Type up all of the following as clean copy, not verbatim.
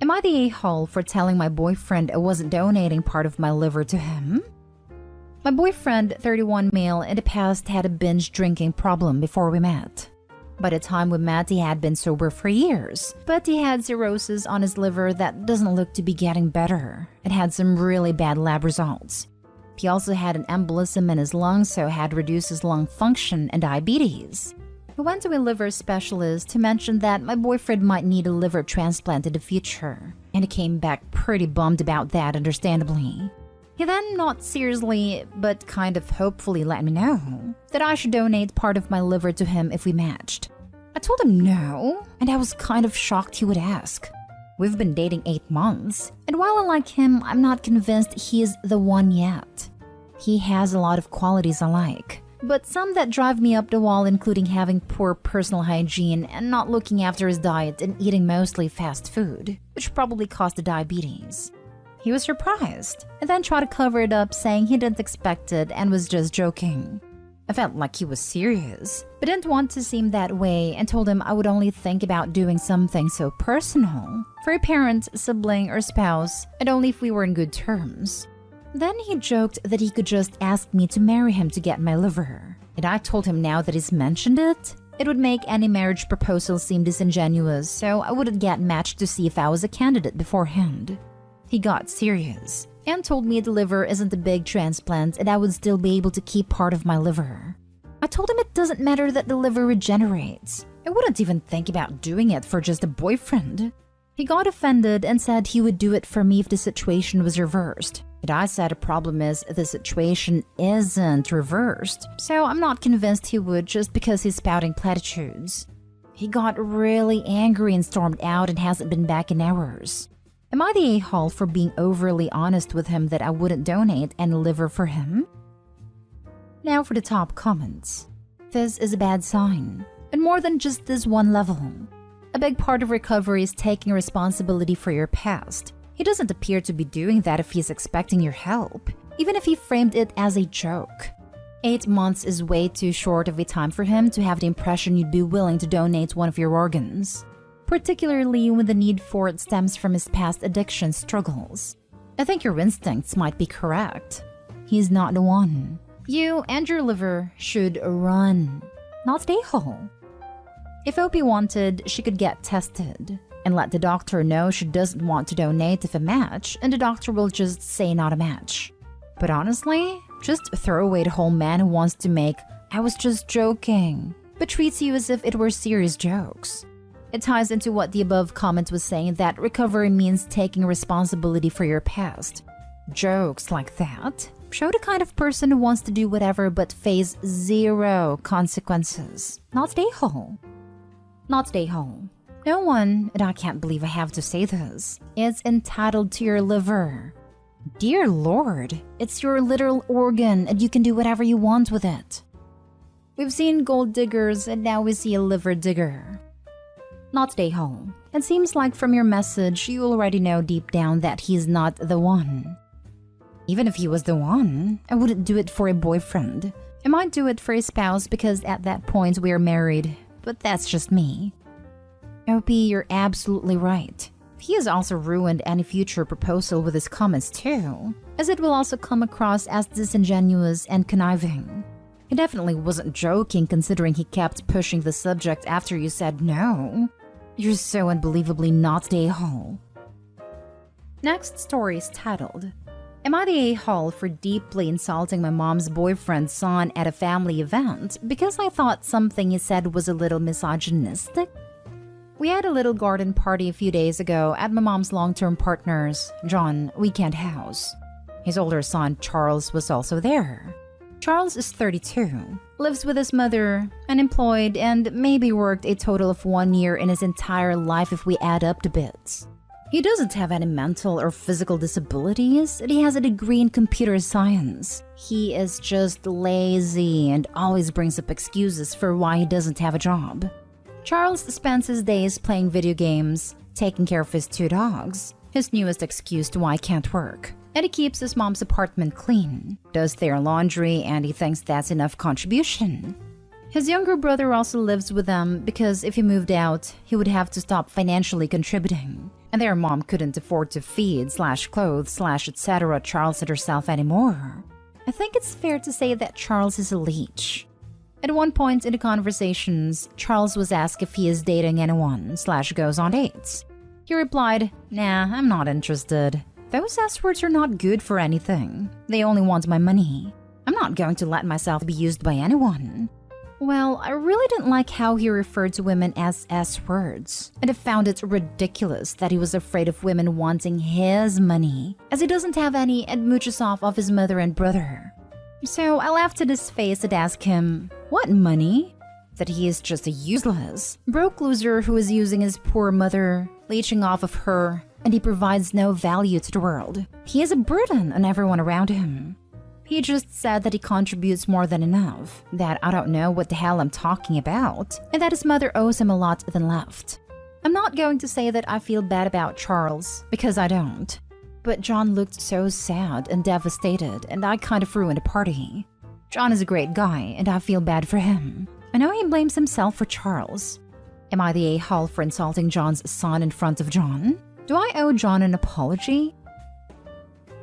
Am I the a-hole for telling my boyfriend I wasn't donating part of my liver to him? My boyfriend, 31 male, in the past had a binge drinking problem before we met. By the time we met, he had been sober for years, but he had cirrhosis on his liver that doesn't look to be getting better. It had some really bad lab results. He also had an embolism in his lungs, so had reduced his lung function and diabetes. We went to a liver specialist who mentioned that my boyfriend might need a liver transplant in the future, and he came back pretty bummed about that, understandably. He then, not seriously, but kind of hopefully let me know that I should donate part of my liver to him if we matched. I told him no, and I was kind of shocked he would ask. We've been dating 8 months, and while I like him, I'm not convinced he is the one yet. He has a lot of qualities I like, but some that drive me up the wall, including having poor personal hygiene and not looking after his diet and eating mostly fast food, which probably caused the diabetes. He was surprised, and then tried to cover it up, saying he didn't expect it and was just joking. I felt like he was serious, but didn't want to seem that way, and told him I would only think about doing something so personal for a parent, sibling, or spouse, and only if we were in good terms. Then he joked that he could just ask me to marry him to get my liver, and I told him now that he's mentioned it, it would make any marriage proposal seem disingenuous, so I wouldn't get matched to see if I was a candidate beforehand. He got serious and told me the liver isn't a big transplant and I would still be able to keep part of my liver. I told him it doesn't matter that the liver regenerates. I wouldn't even think about doing it for just a boyfriend. He got offended and said he would do it for me if the situation was reversed. But I said the problem is the situation isn't reversed, so I'm not convinced he would just because he's spouting platitudes. He got really angry and stormed out and hasn't been back in hours. Am I the a-hole for being overly honest with him that I wouldn't donate any liver for him? Now for the top comments. This is a bad sign, and more than just this one level. A big part of recovery is taking responsibility for your past. He doesn't appear to be doing that if he's expecting your help, even if he framed it as a joke. 8 months is way too short of a time for him to have the impression you'd be willing to donate one of your organs, particularly when the need for it stems from his past addiction struggles. I think your instincts might be correct. He's not the one. You and your liver should run, not stay whole. If Opie wanted, she could get tested and let the doctor know she doesn't want to donate if a match, and the doctor will just say not a match. But honestly, just throw away the whole man who wants to make "I was just joking," but treats you as if it were serious jokes. It ties into what the above comment was saying, that recovery means taking responsibility for your past. Jokes like that show the kind of person who wants to do whatever but face zero consequences. Not stay whole. Not stay whole. No one, and I can't believe I have to say this, is entitled to your liver. Dear Lord, it's your literal organ and you can do whatever you want with it. We've seen gold diggers and now we see a liver digger. Not stay home. It seems like from your message, you already know deep down that he's not the one. Even if he was the one, I wouldn't do it for a boyfriend. I might do it for a spouse because at that point we are married, but that's just me. Opie, you're absolutely right. He has also ruined any future proposal with his comments too, as it will also come across as disingenuous and conniving. He definitely wasn't joking considering he kept pushing the subject after you said no. You're so unbelievably not the a-hole. Next story is titled, Am I the a-hole for deeply insulting my mom's boyfriend's son at a family event because I thought something he said was a little misogynistic? We had a little garden party a few days ago at my mom's long-term partner's, John, weekend house. His older son, Charles, was also there. Charles is 32, lives with his mother, unemployed, and maybe worked a total of 1 year in his entire life if we add up the bits. He doesn't have any mental or physical disabilities, and he has a degree in computer science. He is just lazy and always brings up excuses for why he doesn't have a job. Charles spends his days playing video games, taking care of his 2 dogs, his newest excuse to why he can't work. And he keeps his mom's apartment clean, does their laundry, and he thinks that's enough contribution. His younger brother also lives with them because if he moved out, he would have to stop financially contributing, and their mom couldn't afford to feed / clothes / etc. Charles and herself anymore. I think it's fair to say that Charles is a leech. At one point in the conversations, Charles was asked if he is dating anyone / goes on dates. He replied, "Nah, I'm not interested. Those S-words are not good for anything. They only want my money. I'm not going to let myself be used by anyone." Well, I really didn't like how he referred to women as S-words, and I found it ridiculous that he was afraid of women wanting his money, as he doesn't have any and mooches off of his mother and brother. So I laughed at his face and asked him, "What money?" That he is just a useless, broke loser who is using his poor mother, leeching off of her, and he provides no value to the world. He is a burden on everyone around him. He just said that he contributes more than enough, that I don't know what the hell I'm talking about, and that his mother owes him a lot then left. I'm not going to say that I feel bad about Charles, because I don't. But John looked so sad and devastated, and I kind of ruined the party. John is a great guy, and I feel bad for him. I know he blames himself for Charles. Am I the a-hole for insulting John's son in front of John? Do I owe John an apology?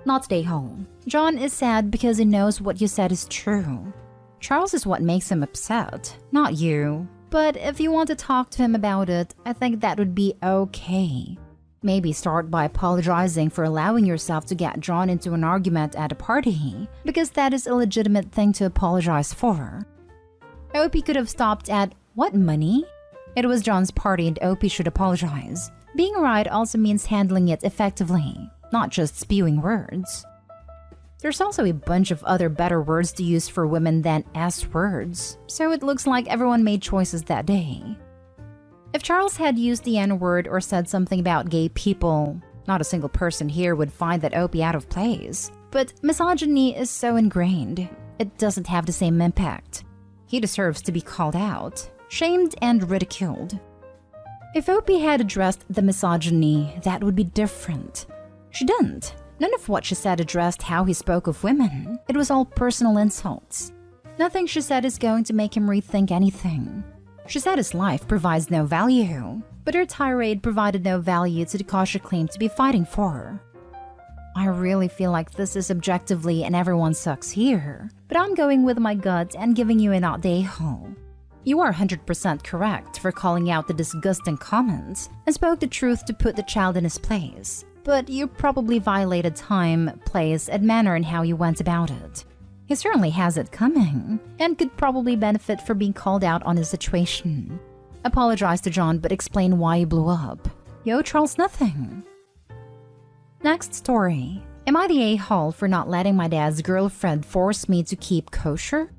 Not the a-hole. John is sad because he knows what you said is true. Charles is what makes him upset, not you. But if you want to talk to him about it, I think that would be okay. Maybe start by apologizing for allowing yourself to get drawn into an argument at a party, because that is a legitimate thing to apologize for. Opie could have stopped at, "What money?" It was John's party and Opie should apologize. Being right also means handling it effectively, not just spewing words. There's also a bunch of other better words to use for women than S-words, so it looks like everyone made choices that day. If Charles had used the N-word or said something about gay people, not a single person here would find that Opie out of place. But misogyny is so ingrained, it doesn't have the same impact. He deserves to be called out, shamed, and ridiculed. If Opie had addressed the misogyny, that would be different. She didn't. None of what she said addressed how he spoke of women. It was all personal insults. Nothing she said is going to make him rethink anything. She said his life provides no value, but her tirade provided no value to the cause she claimed to be fighting for. I really feel like this is objectively and everyone sucks here, but I'm going with my gut and giving you an not the a-hole. You are 100% correct for calling out the disgusting comments and spoke the truth to put the child in his place. But you probably violated time, place, and manner in how you went about it. He certainly has it coming, and could probably benefit from being called out on his situation. Apologize to John, but explain why he blew up. Yo, Charles, nothing. Next story. Am I the a-hole for not letting my dad's girlfriend force me to keep kosher?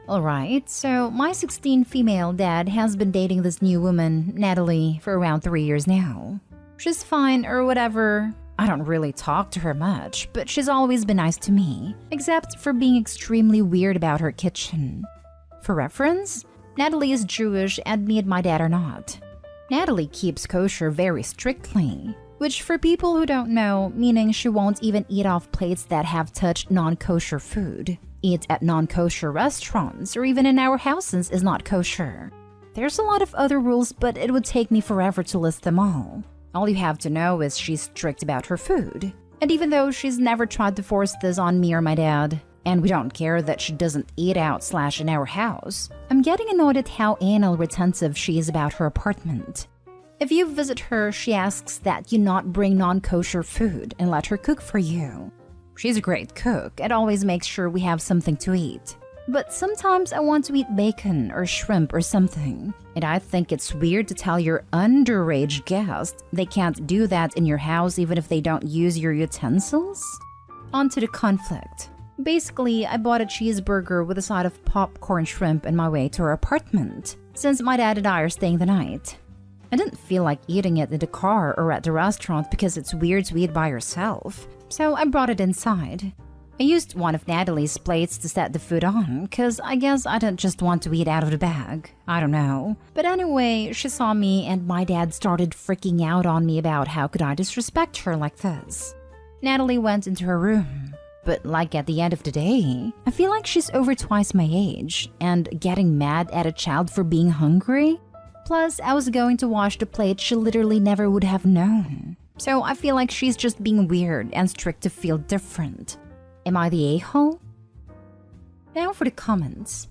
Alright, so my 16 female dad has been dating this new woman, Natalie, for around 3 years now. She's fine or whatever. I don't really talk to her much, but she's always been nice to me, except for being extremely weird about her kitchen. For reference, Natalie is Jewish and me and my dad are not. Natalie keeps kosher very strictly, which for people who don't know, meaning she won't even eat off plates that have touched non-kosher food. Eat at non-kosher restaurants or even in our houses is not kosher. There's a lot of other rules, but it would take me forever to list them all. All you have to know is she's strict about her food. And even though she's never tried to force this on me or my dad, and we don't care that she doesn't eat out / in our house, I'm getting annoyed at how anal retentive she is about her apartment. If you visit her, she asks that you not bring non-kosher food and let her cook for you. She's a great cook and always makes sure we have something to eat. But sometimes I want to eat bacon or shrimp or something, and I think it's weird to tell your underage guest they can't do that in your house even if they don't use your utensils? On to the conflict. Basically, I bought a cheeseburger with a side of popcorn shrimp on my way to her apartment, since my dad and I are staying the night. I didn't feel like eating it in the car or at the restaurant because it's weird to eat by yourself, so I brought it inside. I used one of Natalie's plates to set the food on, cause I guess I didn't just want to eat out of the bag. I don't know. But anyway, she saw me and my dad started freaking out on me about how could I disrespect her like this. Natalie went into her room. But like at the end of the day, I feel like she's over twice my age, and getting mad at a child for being hungry? Plus, I was going to wash the plate she literally never would have known. So I feel like she's just being weird and strict to feel different. Am I the a-hole? Now for the comments.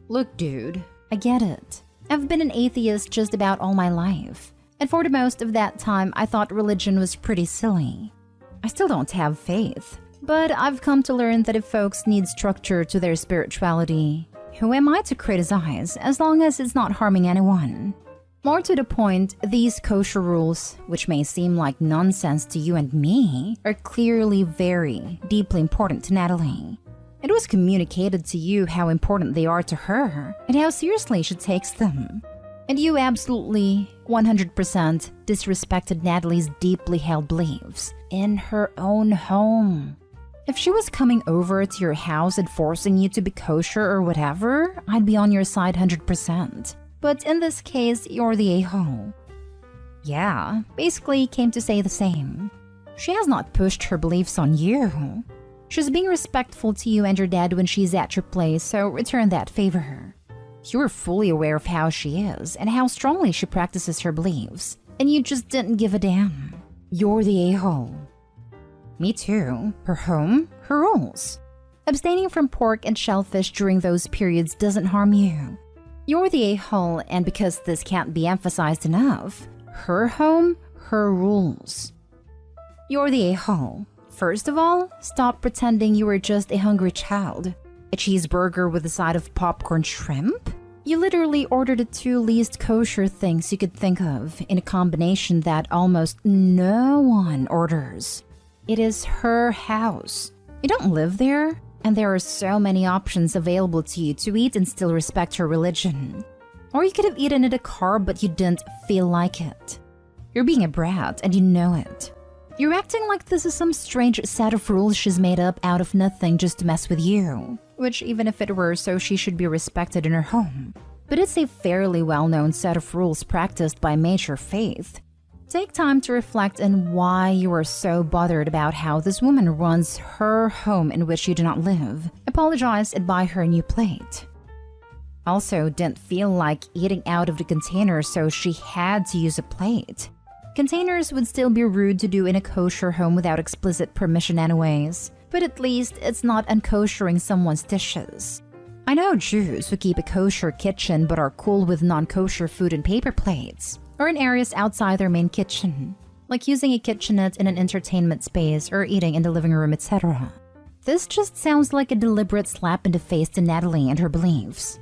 Look, dude, I get it. I've been an atheist just about all my life. And for the most of that time, I thought religion was pretty silly. I still don't have faith. But I've come to learn that if folks need structure to their spirituality, who am I to criticize as long as it's not harming anyone? More to the point, these kosher rules, which may seem like nonsense to you and me, are clearly very deeply important to Natalie. It was communicated to you how important they are to her and how seriously she takes them. And you absolutely 100% disrespected Natalie's deeply held beliefs in her own home. If she was coming over to your house and forcing you to be kosher or whatever, I'd be on your side 100%. But in this case, you're the a-hole. Yeah, basically came to say the same. She has not pushed her beliefs on you. She's being respectful to you and your dad when she's at your place, so return that favor. You're fully aware of how she is and how strongly she practices her beliefs, and you just didn't give a damn. You're the a-hole. Me too. Her home, her rules. Abstaining from pork and shellfish during those periods doesn't harm you. You're the a-hole, and because this can't be emphasized enough, her home, her rules. You're the a-hole. First of all, stop pretending you were just a hungry child. A cheeseburger with a side of popcorn shrimp? You literally ordered the two least kosher things you could think of in a combination that almost no one orders. It is her house. You don't live there, and there are so many options available to you to eat and still respect her religion. Or you could have eaten at a car, but you didn't feel like it. You're being a brat, and you know it. You're acting like this is some strange set of rules she's made up out of nothing just to mess with you. Which, even if it were so, she should be respected in her home. But it's a fairly well-known set of rules practiced by major faith. Take time to reflect on why you are so bothered about how this woman runs her home in which you do not live. Apologize and buy her a new plate. Also, didn't feel like eating out of the container, so she had to use a plate. Containers would still be rude to do in a kosher home without explicit permission anyways, but at least it's not unkoshering someone's dishes. I know Jews who keep a kosher kitchen but are cool with non-kosher food in paper plates, or in areas outside their main kitchen, like using a kitchenette in an entertainment space or eating in the living room, etc. This just sounds like a deliberate slap in the face to Natalie and her beliefs.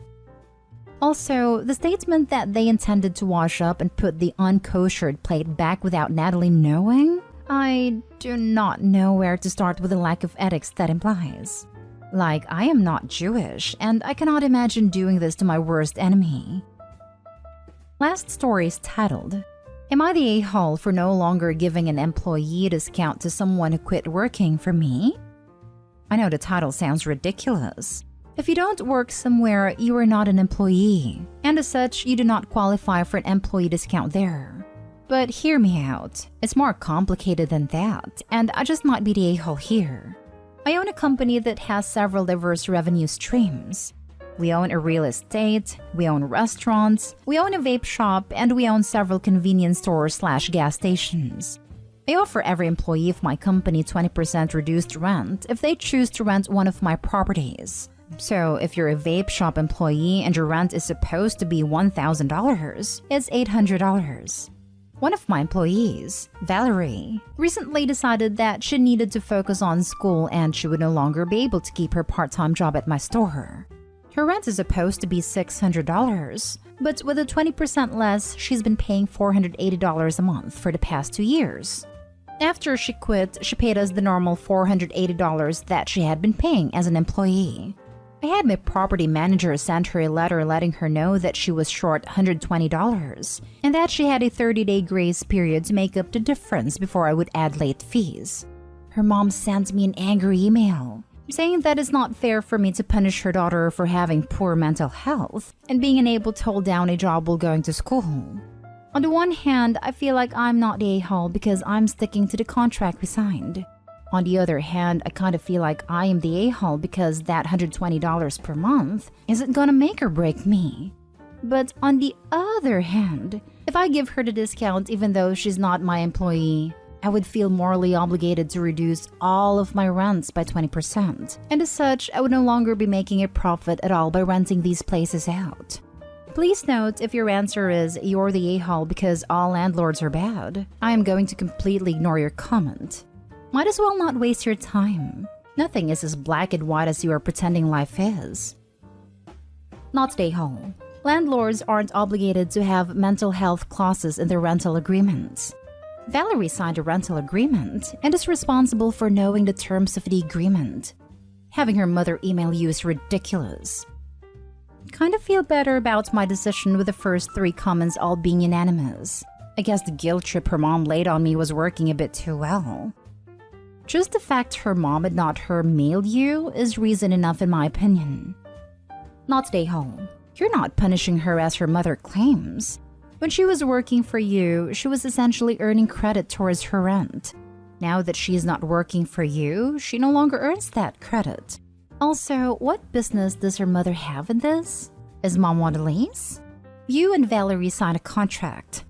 Also, the statement that they intended to wash up and put the unkoshered plate back without Natalie knowing? I do not know where to start with the lack of ethics that implies. Like, I am not Jewish, and I cannot imagine doing this to my worst enemy. Last story is titled, Am I the a-hole for no longer giving an employee discount to someone who quit working for me? I know the title sounds ridiculous. If you don't work somewhere, you are not an employee, and as such, you do not qualify for an employee discount there. But hear me out, it's more complicated than that, and I just might be the a-hole here. I own a company that has several diverse revenue streams. We own a real estate, we own restaurants, we own a vape shop, and we own several convenience stores/gas stations. I offer every employee of my company 20% reduced rent if they choose to rent one of my properties. So if you're a vape shop employee and your rent is supposed to be $1,000, it's $800. One of my employees, Valerie, recently decided that she needed to focus on school and she would no longer be able to keep her part-time job at my store. Her rent is supposed to be $600, but with a 20% less, she's been paying $480 a month for the past 2 years. After she quit, she paid us the normal $480 that she had been paying as an employee. I had my property manager send her a letter letting her know that she was short $120 and that she had a 30-day grace period to make up the difference before I would add late fees. Her mom sent me an angry email saying that it's not fair for me to punish her daughter for having poor mental health and being unable to hold down a job while going to school. On the one hand, I feel like I'm not the a-hole because I'm sticking to the contract we signed. On the other hand, I kind of feel like I am the a-hole because that $120 per month isn't gonna make or break me. But on the other hand, if I give her the discount even though she's not my employee, I would feel morally obligated to reduce all of my rents by 20%. And as such, I would no longer be making a profit at all by renting these places out. Please note, if your answer is you're the a-hole because all landlords are bad, I am going to completely ignore your comment. Might as well not waste your time. Nothing is as black and white as you are pretending life is. Not the a-hole. Landlords aren't obligated to have mental health clauses in their rental agreements. Valerie signed a rental agreement and is responsible for knowing the terms of the agreement. Having her mother email you is ridiculous. Kind of feel better about my decision with the first 3 comments all being unanimous. I guess the guilt trip her mom laid on me was working a bit too well. Just the fact her mom had not her mail you is reason enough in my opinion. Not the a-hole. You're not punishing her as her mother claims. When she was working for you, she was essentially earning credit towards her rent. Now that she is not working for you, she no longer earns that credit. Also, what business does her mother have in this? Is mom want a lease? You and Valerie signed a contract.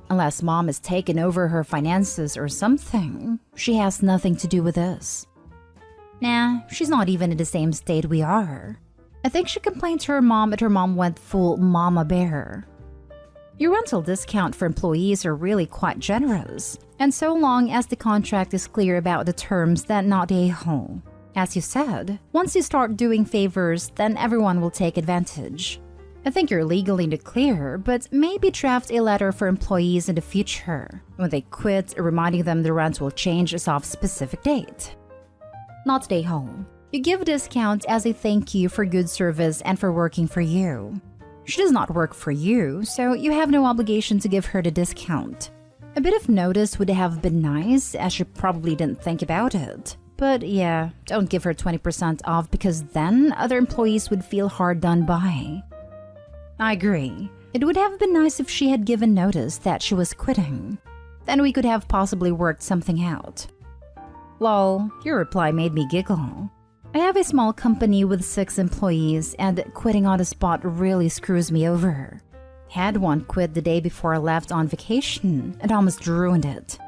Unless mom has taken over her finances or something, she has nothing to do with this. Nah, she's not even in the same state we are. I think she complained to her mom and her mom went full mama bear. Your rental discount for employees are really quite generous, and so long as the contract is clear about the terms, then not the a-hole. As you said, once you start doing favors, then everyone will take advantage. I think you're legally in the clear, but maybe draft a letter for employees in the future. When they quit, reminding them the rent will change as of specific date. Not the a-hole. You give a discount as a thank you for good service and for working for you. She does not work for you, so you have no obligation to give her the discount. A bit of notice would have been nice, as she probably didn't think about it. But yeah, don't give her 20% off because then other employees would feel hard done by. I agree. It would have been nice if she had given notice that she was quitting. Then we could have possibly worked something out. Lol, your reply made me giggle. I have a small company with 6 employees and quitting on the spot really screws me over. Had one quit the day before I left on vacation and almost ruined it.